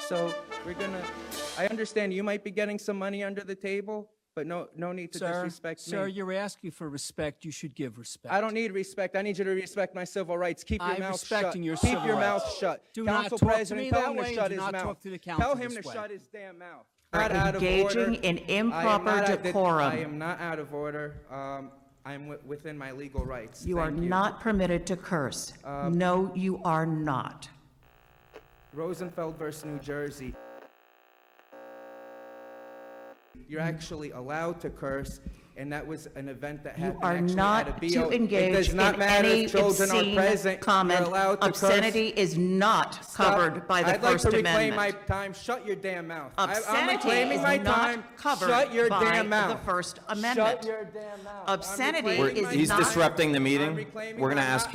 So I understand you might be getting some money under the table, but no need to disrespect me. Sir, you're asking for respect. You should give respect. I don't need respect. I need you to respect my civil rights. Keep your I'm mouth shut. respecting your Keep civil your rights. mouth shut. Do Council not talk to President, me tell that him to way, shut and do his not mouth. talk to the council Tell him this to way. shut his damn mouth. Are Not out of engaging order. in improper decorum. I am not out of order. I'm within my legal rights. You are not permitted to curse. No, you are not. Rosenfeld versus New Jersey. You're actually allowed to curse, and that was an event that You happened are actually not at a to BO. engage It does not in matter any if children are obscene present. comment. You're allowed to Obscenity curse. is not covered by the I'd like First to reclaim Amendment. my time. Shut your damn mouth. I'm Obscenity reclaiming is my not time. covered Shut your by damn mouth. the First Amendment. Shut your damn mouth. Obscenity is He's not- disrupting the meeting. We're going to ask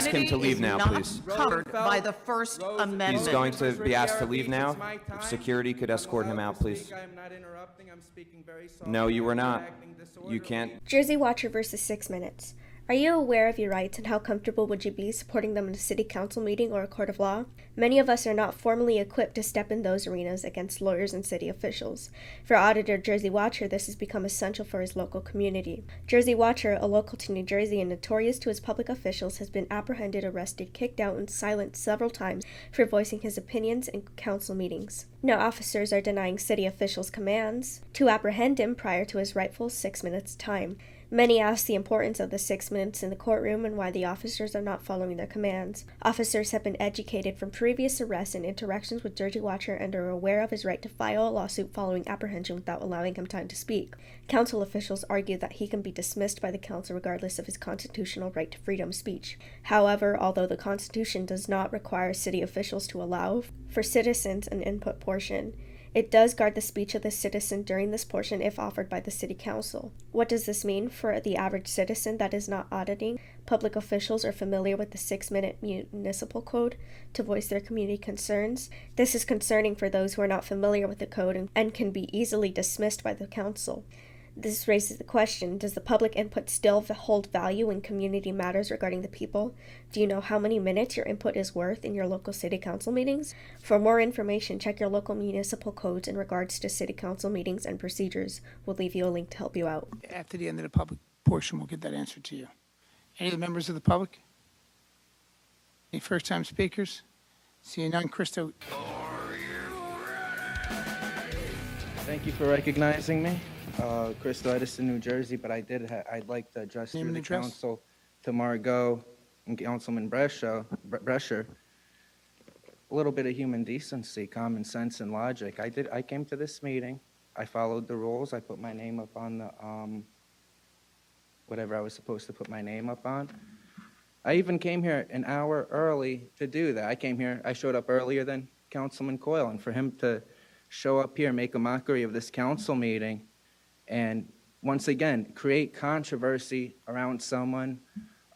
him to leave now, please. Obscenity is not covered by the First Amendment. He's going to be asked to leave now. If security could escort him out, please. I'm not interrupting. I'm speaking very softly. No, you were not. Acting You disorderly. can't. Jersey Watcher versus 6 Minutes. Are you aware of your rights, and how comfortable would you be supporting them in a city council meeting or a court of law? Many of us are not formally equipped to step in those arenas against lawyers and city officials. For auditor Jersey Watcher, this has become essential for his local community. Jersey Watcher, a local to New Jersey and notorious to his public officials, has been apprehended, arrested, kicked out, and silenced several times for voicing his opinions in council meetings. Now officers are denying city officials commands to apprehend him prior to his rightful 6 minutes time. Many ask the importance of the 6 minutes in the courtroom and why the officers are not following their commands. Officers have been educated from previous arrests and interactions with Jersey Watcher and are aware of his right to file a lawsuit following apprehension without allowing him time to speak. Council officials argue that he can be dismissed by the council regardless of his constitutional right to freedom of speech. However, although the Constitution does not require city officials to allow for citizens an input portion, it does guard the speech of the citizen during this portion if offered by the city council. What does this mean for the average citizen that is not auditing public officials or familiar with the 6-minute municipal code to voice their community concerns? This is concerning for those who are not familiar with the code and can be easily dismissed by the council. This raises the question, does the public input still hold value in community matters regarding the people? Do you know how many minutes your input is worth in your local city council meetings? For more information, check your local municipal codes in regards to city council meetings and procedures. We'll leave you a link to help you out. After the end of the public portion, we'll get that answer to you. Any of the members of the public? Any first-time speakers? Seeing none, Christo. Thank you for recognizing me. Chris Edison, New Jersey, but I'd like to address Name through and the address. council to Margot and Councilman Brescher. A little bit of human decency, common sense, and logic. I came to this meeting. I followed the rules. I put my name up on the whatever I was supposed to put my name up on. I even came here an hour early to do that. I showed up earlier than Councilman Coyle, and for him to show up here, make a mockery of this council meeting, and once again, create controversy around someone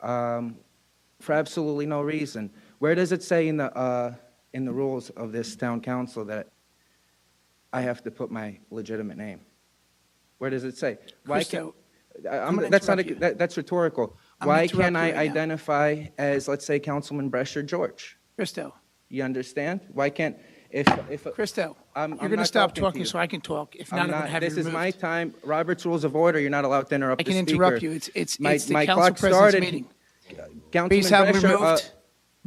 for absolutely no reason. Where does it say in the rules of this town council that I have to put my legitimate name? Where does it say? Why Christo, can't, that's rhetorical. I'm Why gonna can't interrupt I you right now. identify as, let's say, Councilman Brescher George? Christo, You understand? Why can't, if Christo, I'm you're going to not stop talking to talking you. so I can talk. If not, I'm going to have you This is my removed. time. Robert's Rules of Order, you're not allowed to interrupt I the can speaker. interrupt you. It's the My council clock president's started. meeting. Councilman Please have him Brescher, removed.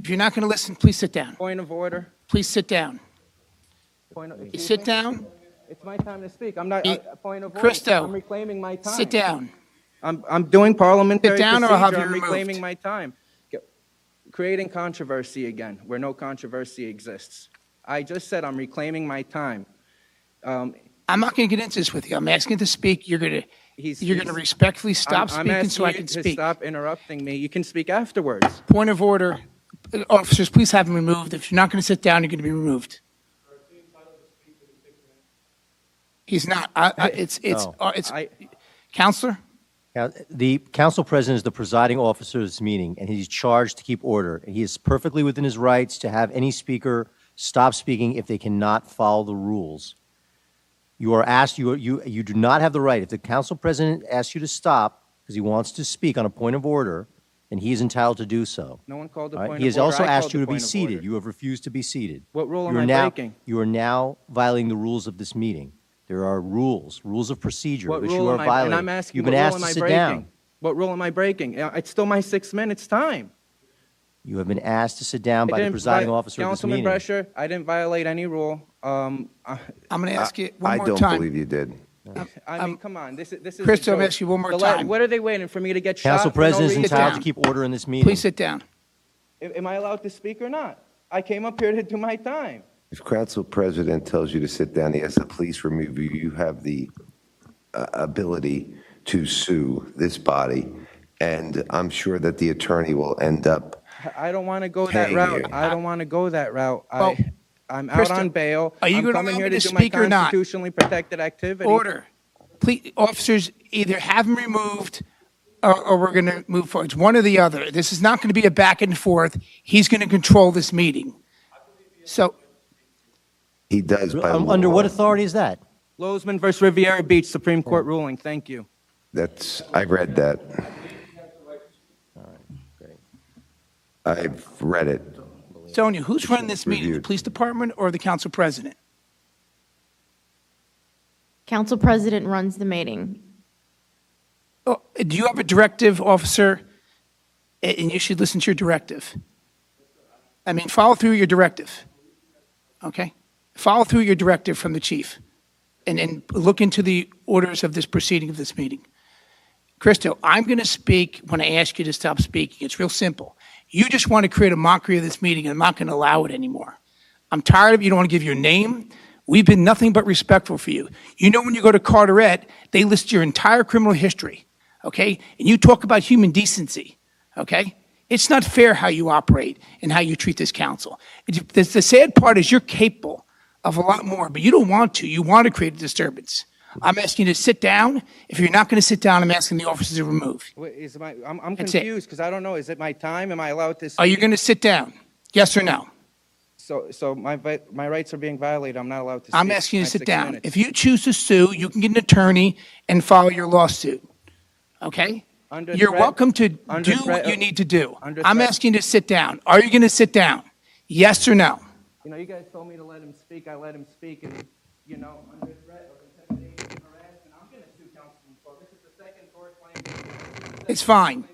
If you're not going to listen, please sit down. point of order. Please sit down. You Sit down. It's my time to speak. I'm not, point of order. Christo, I'm reclaiming my time. Sit down. I'm doing parliamentary Sit down or procedure. I'll have you I'm removed. reclaiming my time. Creating controversy again, where no controversy exists. I just said I'm reclaiming my time. I'm not going to get into this with you. I'm asking to speak. You're going He's- to respectfully stop I'm speaking asking so I you can to speak. stop interrupting me. You can speak afterwards. Point of order. Officers, please have him removed. If you're not going to sit down, you're going to be removed. He's not. Counselor? Now, the council president is the presiding officer of this meeting, and he's charged to keep order. He is perfectly within his rights to have any speaker stop speaking if they cannot follow the rules. You are asked, you do not have the right. If the council president asks you to stop because he wants to speak on a point of order, and he is entitled to do so. No one called the All right? point He of has order. also I asked called you the to be point of seated. order. You have refused to be seated. What rule am You are I now- breaking? You are now violating the rules of this meeting. There are rules of procedure, What which rule you are am I, violating. and I'm asking, You've what been rule asked am to I sit breaking? down. What rule am I breaking? It's still my 6 minutes time. You have been asked to sit down I by the didn't presiding vi- officer of this Councilman meeting. Brescher, I didn't violate any rule. I'm going to ask you one I more don't time. believe you did. I mean, come on, this is a Crystal, I'm joke. asking you one more The time. What are they waiting for me to get shot? Council for no President is reason? Sit entitled down. to keep order in this meeting. Please sit down. Am I allowed to speak or not? I came up here to do my time. If Council President tells you to sit down, he has to police remove you. You have the ability to sue this body, and I'm sure that the attorney will end up. I don't want to go that Hey, route. you- I don't want to go that route. Well, I'm out Krista, on bail. are you I'm gonna coming allow here me to to do my speak or not? constitutionally protected activity. Order. Please, officers, either have him removed or we're going to move forward. It's one or the other. This is not going to be a back and forth. He's going to control this meeting. So, He does by law. Under what authority is that? Lozman versus Riviera Beach Supreme Court ruling. Thank you. I read that. Great. I've read it. Sonia, who's running this meeting? The Reviewed. police department or the council president? Council President runs the meeting. Oh, do you have a directive, officer? And you should listen to your directive. I mean, follow through your directive. Okay? Follow through your directive from the chief. And look into the orders of this proceeding of this meeting. Christo, I'm going to speak when I ask you to stop speaking. It's real simple. You just want to create a mockery of this meeting, and I'm not going to allow it anymore. I'm tired of you don't want to give your name. We've been nothing but respectful for you. You know, when you go to Carteret, they list your entire criminal history, okay? And you talk about human decency, okay? It's not fair how you operate and how you treat this council. The sad part is you're capable of a lot more, but you don't want to. You want to create a disturbance. I'm asking you to sit down. If you're not going to sit down, I'm asking the officers to remove. Wait, I'm That's it. confused because I don't know. Is it my time? Am I allowed to speak? Are you going to sit down? Yes or no? So my rights are being violated. I'm not allowed to speak. I'm asking you My to sit 6 down. minutes. If you choose to sue, you can get an attorney and file your lawsuit. Okay? Under You're threat- welcome to under do threat what you of- need to do. under I'm threat- asking you to sit down. Are you going to sit down? Yes or no? You know, you guys told me to let him speak. I let him speak, and you know, under threat of intimidation and harassment, I'm going to sue Councilman Pogue. This is the second tort claim. It's fine.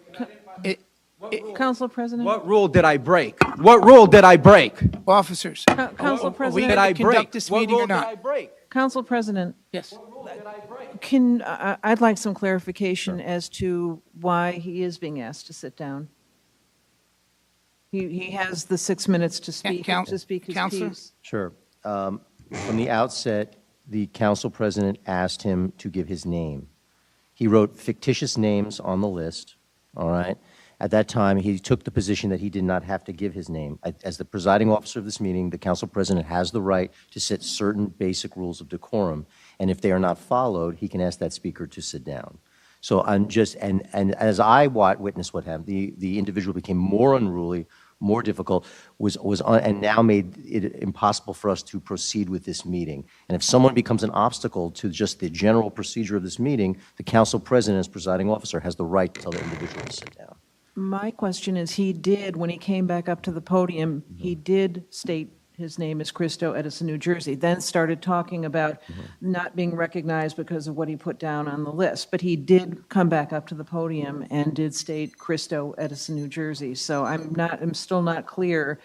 Council President? What rule did I break? What rule did I break? Officers, Council are we President? Did going I to conduct break? this What meeting rule or did I not? break? Council President, Yes. I'd like some clarification as to why he is being asked to sit down. He has the 6 minutes to speak his Counselor? piece. Sure. From the outset, the council president asked him to give his name. He wrote fictitious names on the list, all right? At that time, he took the position that he did not have to give his name. As the presiding officer of this meeting, the council president has the right to set certain basic rules of decorum, and if they are not followed, he can ask that speaker to sit down. So I'm just, and as I witnessed what happened, the individual became more unruly, more difficult, and now made it impossible for us to proceed with this meeting. And if someone becomes an obstacle to just the general procedure of this meeting, the council president, as presiding officer, has the right to tell the individual to sit down. My question is, he did, when he came back up to the podium, he did state his name is Christo Edison, New Jersey, then started talking about not being recognized because of what he put down on the list. But he did come back up to the podium and did state Christo Edison, New Jersey. So I'm still not clear.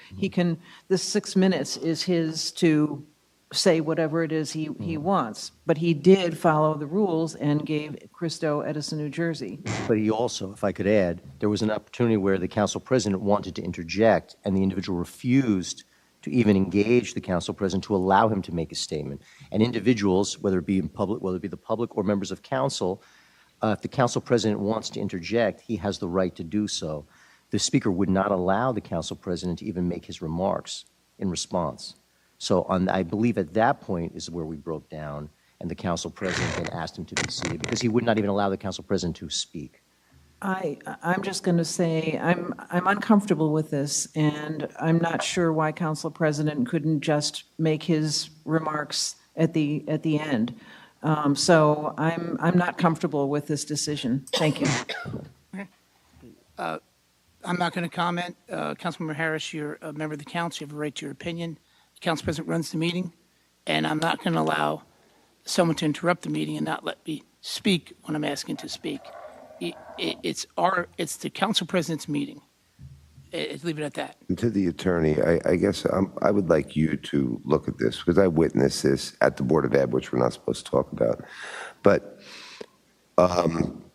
This 6 minutes is his to say whatever it is he wants. But he did follow the rules and gave Christo Edison, New Jersey. But he also, if I could add, there was an opportunity where the council president wanted to interject, and the individual refused to even engage the council president to allow him to make a statement. And individuals, whether it be in public, whether it be the public or members of council, if the council president wants to interject, he has the right to do so. The speaker would not allow the council president to even make his remarks in response. So I believe at that point is where we broke down, and the council president then asked him to be seated, because he would not even allow the council president to speak. I'm just going to say, I'm uncomfortable with this, and I'm not sure why Council President couldn't just make his remarks at the end. So I'm not comfortable with this decision. Thank you. I'm not going to comment. Councilmember Harris, you're a member of the council. You have a right to your opinion. The council president runs the meeting, and I'm not going to allow someone to interrupt the meeting and not let me speak when I'm asking to speak. It's the council president's meeting. Leave it at that. And to the attorney, I guess I would like you to look at this, because I witnessed this at the Board of Ed, which we're not supposed to talk about. But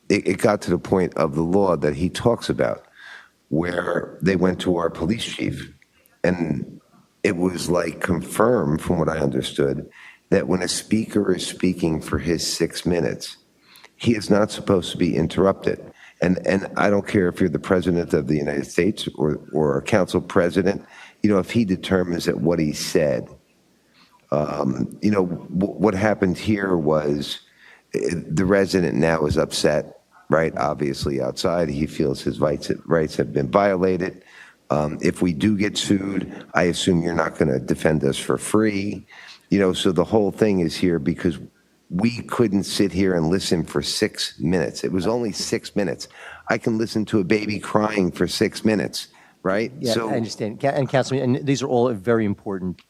it got to the point of the law that he talks about, where they went to our police chief, and it was like confirmed, from what I understood, that when a speaker is speaking for his 6 minutes, he is not supposed to be interrupted. And I don't care if you're the president of the United States or a council president, if he determines that what he said, what happened here was the resident now is upset, right? Obviously outside, he feels his rights have been violated. If we do get sued, I assume you're not going to defend us for free. So the whole thing is here because we couldn't sit here and listen for 6 minutes. It was only 6 minutes. I can listen to a baby crying for 6 minutes, right? Yeah, So, I understand. And Councilman, and these are all very important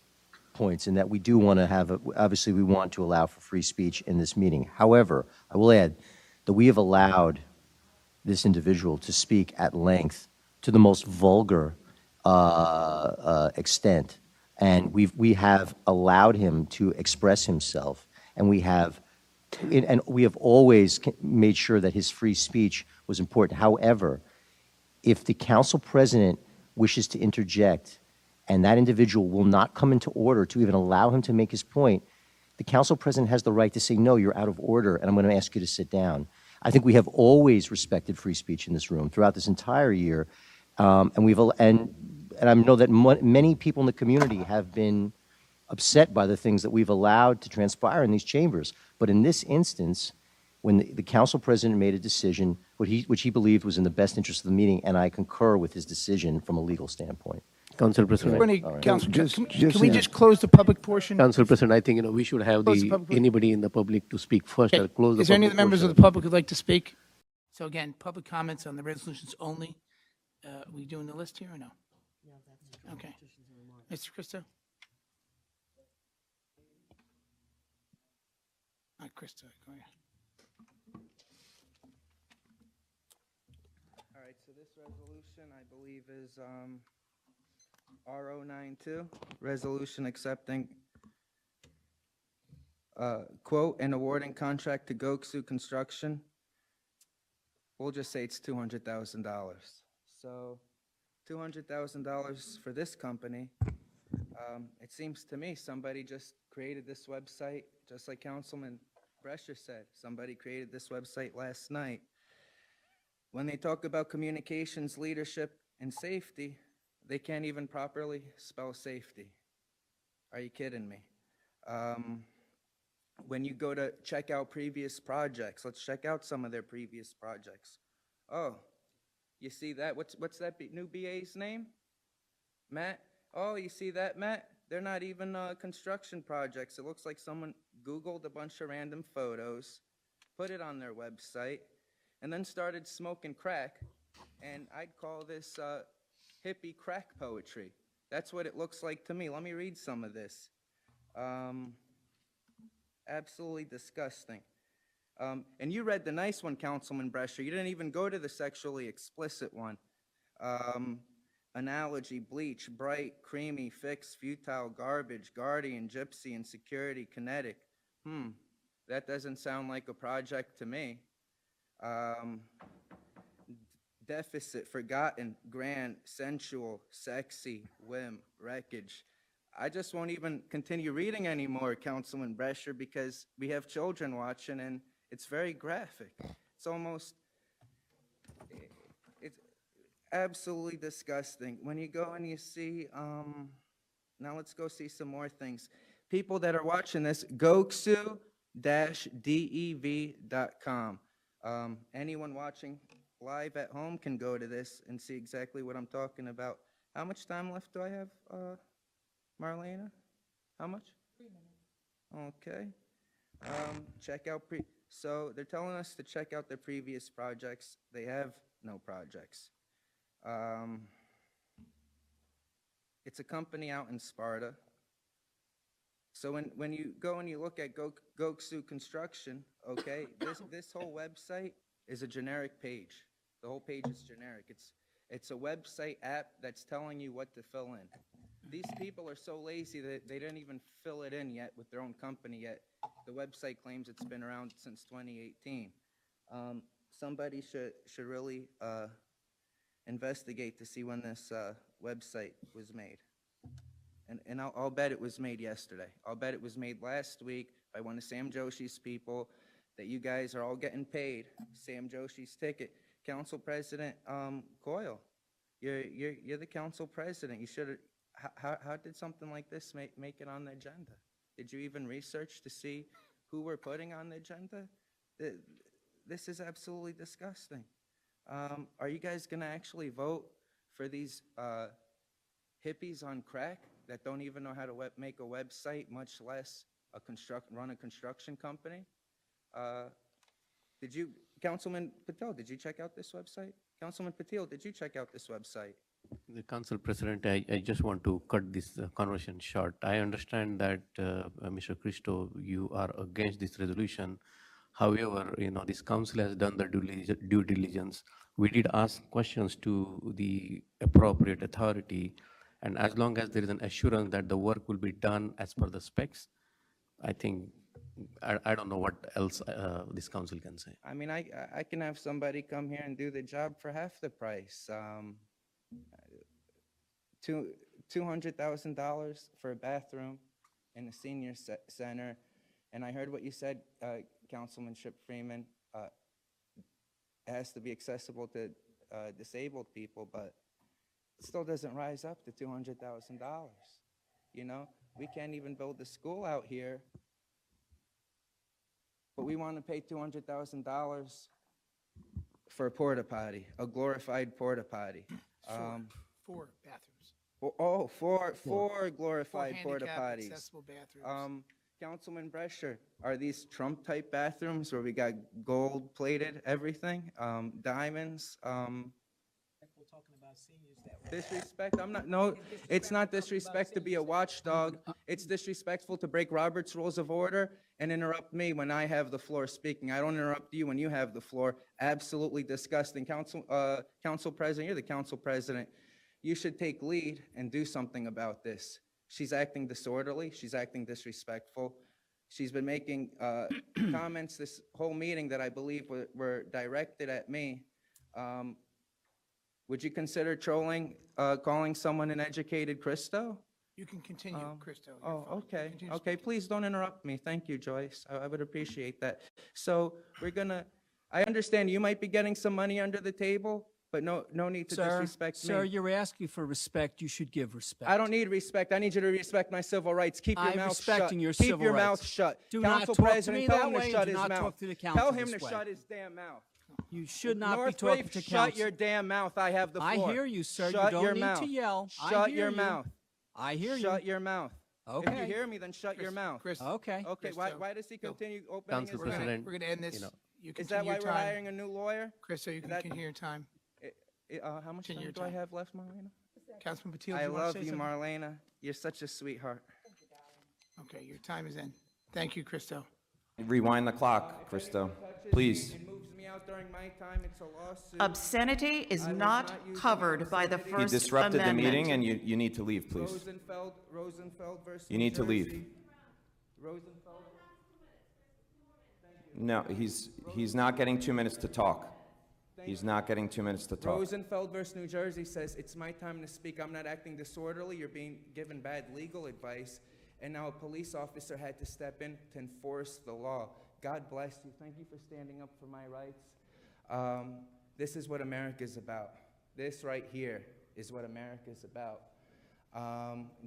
points in that we do want to have, obviously we want to allow for free speech in this meeting. However, I will add that we have allowed this individual to speak at length to the most vulgar extent. And we have allowed him to express himself, and we have always made sure that his free speech was important. However, if the council president wishes to interject and that individual will not come into order to even allow him to make his point, the council president has the right to say, no, you're out of order, and I'm going to ask you to sit down. I think we have always respected free speech in this room throughout this entire year, and I know that many people in the community have been upset by the things that we've allowed to transpire in these chambers. But in this instance, when the council president made a decision which he believed was in the best interest of the meeting, and I concur with his decision from a legal standpoint. Council President. Can we just close the public portion? Council President, I think we should have anybody in the public to speak first. Okay. I'll close the Is there any of public the members portion. of the public who'd like to speak? So again, public comments on the resolutions only. We doing the list here or no? Okay. Mr. Christo? Christo, go ahead. All right, so this resolution, I believe, is RO92, resolution accepting, quote, and awarding contract to Goksu Construction. We'll just say it's $200,000. So $200,000 for this company. It seems to me somebody just created this website, just like Councilman Brescher said. Somebody created this website last night. When they talk about communications, leadership, and safety, they can't even properly spell safety. Are you kidding me? When you go to check out previous projects, let's check out some of their previous projects. Oh, you see that? What's that new BA's name? Matt? Oh, you see that, Matt? They're not even construction projects. It looks like someone Googled a bunch of random photos, put it on their website, and then started smoking crack. And I'd call this hippie crack poetry. That's what it looks like to me. Let me read some of this. Absolutely disgusting. And you read the nice one, Councilman Brescher. You didn't even go to the sexually explicit one. Analogy, bleach, bright, creamy, fix, futile, garbage, guardian, gypsy, insecurity, kinetic. That doesn't sound like a project to me. Deficit, forgotten, grand, sensual, sexy, whim, wreckage. I just won't even continue reading anymore, Councilman Brescher, because we have children watching and it's very graphic. It's almost, it's absolutely disgusting. When you go and you see, now let's go see some more things. People that are watching this, goksu-dev.com. Anyone watching live at home can go to this and see exactly what I'm talking about. How much time left do I have, Marlena? How much? 3 minutes. Okay. Check out so they're telling us to check out their previous projects. They have no projects. It's a company out in Sparta. So when you go and you look at Goksu Construction, okay, this whole website is a generic page. The whole page is generic. It's a website app that's telling you what to fill in. These people are so lazy that they didn't even fill it in yet with their own company yet. The website claims it's been around since 2018. Somebody should really investigate to see when this website was made. And I'll bet it was made yesterday. I'll bet it was made last week by one of Sam Joshi's people, that you guys are all getting paid Sam Joshi's ticket. Council President Coyle, you're the council president. You should have. How did something like this make it on the agenda? Did you even research to see who we're putting on the agenda? This is absolutely disgusting. Are you guys going to actually vote for these hippies on crack that don't even know how to make a website, much less run a construction company? Councilman Patel, did you check out this website? Councilman Patel, did you check out this website? The Council President, I just want to cut this conversation short. I understand that, Mr. Christo, you are against this resolution. However, this council has done the due diligence. We did ask questions to the appropriate authority, and as long as there is an assurance that the work will be done as per the specs, I think, I don't know what else this council can say. I mean, I can have somebody come here and do the job for half the price. $200,000 for a bathroom in a senior center. And I heard what you said, Councilmanship Freeman. It has to be accessible to disabled people, but it still doesn't rise up to $200,000. We can't even build the school out here, but we want to pay $200,000 for a porta potty, a glorified porta potty. Four bathrooms. Four glorified porta potties. Accessible bathrooms. Councilman Brescher, are these Trump-type bathrooms where we got gold-plated everything, diamonds? We're talking about seniors that way. Disrespect? It's not disrespect to be a watchdog. It's disrespectful to break Robert's Rules of Order and interrupt me when I have the floor speaking. I don't interrupt you when you have the floor. Absolutely disgusting. Council President, you're the Council President. You should take lead and do something about this. She's acting disorderly. She's acting disrespectful. She's been making comments this whole meeting that I believe were directed at me. Would you consider trolling, calling someone an educated Christo? You can continue, Christo. Okay. Okay, please don't interrupt me. Thank you, Joyce. I would appreciate that. So I understand you might be getting some money under the table, but no need to disrespect me. Sir, you're asking for respect. You should give respect. I don't need respect. I need you to respect my civil rights. Keep your mouth shut. I'm respecting your Keep civil your rights. mouth shut. Do Council not talk President, to me tell that him to way. shut Do his not mouth. talk to the council Tell him this to way. shut his damn mouth. You should not be North talking Wave, to shut council. your damn mouth. I have the floor. I hear you, sir. Shut You your don't mouth. need to yell. Shut your mouth. I hear you. Shut your mouth. Okay. If you hear me, then shut your mouth. Okay. Okay, why does he continue opening his Council mouth? President, We're going to end this. You Is that continue why your we're time. hiring a new lawyer? Christo, you can continue your time. How much Continue time your do I time. have left, Marlena? Councilman Patil, do I you want to love say you, something? Marlena. You're such a sweetheart. Okay, your time is in. Thank you, Christo. Rewind the clock, Christo, please. It moves me out during my time. It's a lawsuit. Obscenity is I was not not using covered by the obscenity. You First disrupted the Amendment. meeting, and you need to leave, please. Rosenfeld versus You need to New leave. Jersey. Rosenfeld. No, he's not getting 2 minutes to talk. He's not getting 2 minutes to talk. Rosenfeld versus New Jersey says, it's my time to speak. I'm not acting disorderly. You're being given bad legal advice. And now a police officer had to step in to enforce the law. God bless you. Thank you for standing up for my rights. This is what America's about. This right here is what America's about.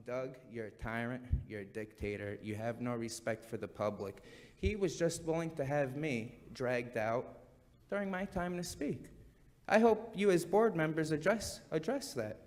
Doug, you're a tyrant. You're a dictator. You have no respect for the public. He was just willing to have me dragged out during my time to speak. I hope you as board members address that.